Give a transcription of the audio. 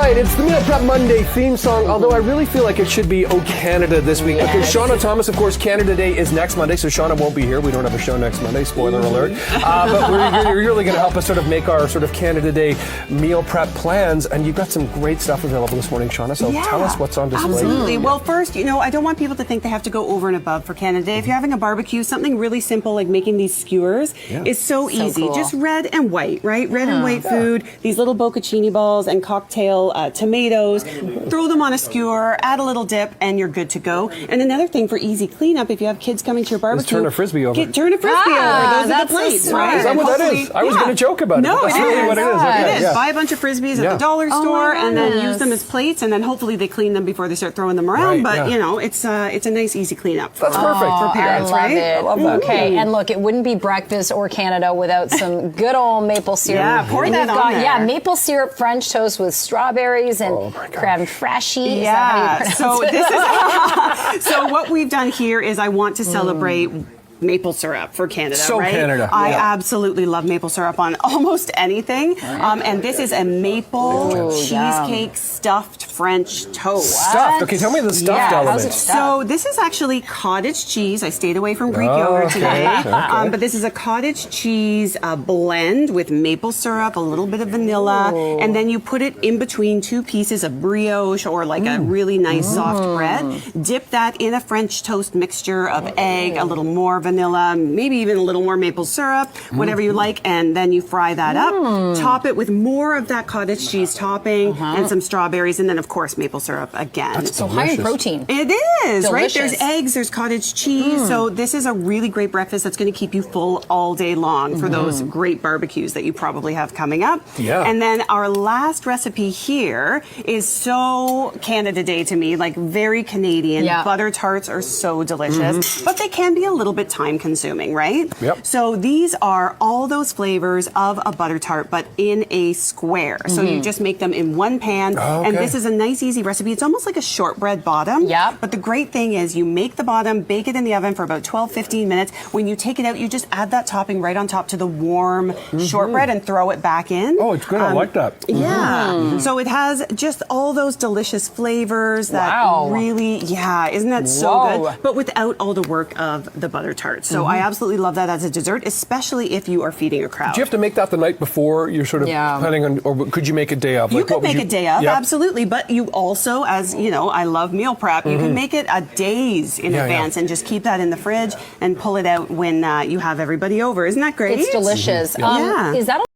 right, it's the Meal Prep Monday theme song, although I really feel like it should be Oh Canada this week because Shauna Thomas, of course, Canada Day is next Monday, so Shauna won't be here. We don't have a show next Monday, spoiler alert. But you're really going to help us sort of make our sort of Canada Day meal prep plans, and you've got some great stuff available this morning, Shauna, so tell us what's on display. Absolutely. Well, first, I don't want people to think they have to go over and above for Canada Day. If you're having a barbecue, something really simple like making these skewers is so easy. Cool. Just red and white, right? Red and white food, these little bocconcini balls and cocktail tomatoes. Throw them on a skewer, add a little dip, and you're good to go. And another thing for easy cleanup, if you have kids coming to your barbecue, turn a Frisbee over. Turn a Frisbee over. Those are the plates, right? Is that what that is? I was going to joke about it. No, That's really what it is. Okay, it is. Buy a bunch of Frisbees at the dollar store and then use them as plates, and then hopefully they clean them before they start throwing them around. But it's a nice, easy cleanup. That's perfect for parents, right? I love that. Okay, and look, it wouldn't be breakfast or Canada without some good old maple syrup. Yeah, pour that on there. Yeah, maple syrup French toast with strawberries and creme fraiche. Yeah. So this is so what we've done here is I want to celebrate maple syrup for Canada, right? Canada. I absolutely love maple syrup on almost anything. And this is a maple cheesecake stuffed French toast. Stuffed? Okay, tell me the stuffed element. So this is actually cottage cheese. I stayed away from Greek yogurt today. But this is a cottage cheese blend with maple syrup, a little bit of vanilla, and then you put it in between two pieces of brioche or like a really nice soft bread. Dip that in a French toast mixture of egg, a little more vanilla, maybe even a little more maple syrup, whatever you like, and then you fry that up. Top it with more of that cottage cheese topping and some strawberries, and then of course maple syrup again. That's so high in protein. It is, right? Delicious. There's eggs, there's cottage cheese, so this is a really great breakfast that's going to keep you full all day long for those great barbecues that you probably have coming up. Yeah. And then our last recipe here is so Canada Day to me, like very Canadian. Butter tarts are so delicious, but they can be a little bit time consuming, right? Yep. So these are all those flavors of a butter tart, but in a square. So you just make them in one pan, and this is a nice, easy recipe. It's almost like a shortbread bottom. But the great thing is you make the bottom, bake it in the oven for about 12-15 minutes. When you take it out, you just add that topping right on top to the warm shortbread and throw it back in. Oh, it's good. I like that. Yeah. So it has just all those delicious flavors that really, isn't that so good? But without all the work of the butter tart. So I absolutely love that as a dessert, especially if you are feeding a crowd. Do you have to make that the night before you're sort of planning on, or could you make a day of? You could make a day of, absolutely. But you also, as you know, I love meal prep. You can make it a days in advance and just keep that in the fridge and pull it out when you have everybody over. Isn't that great? It's delicious. Is that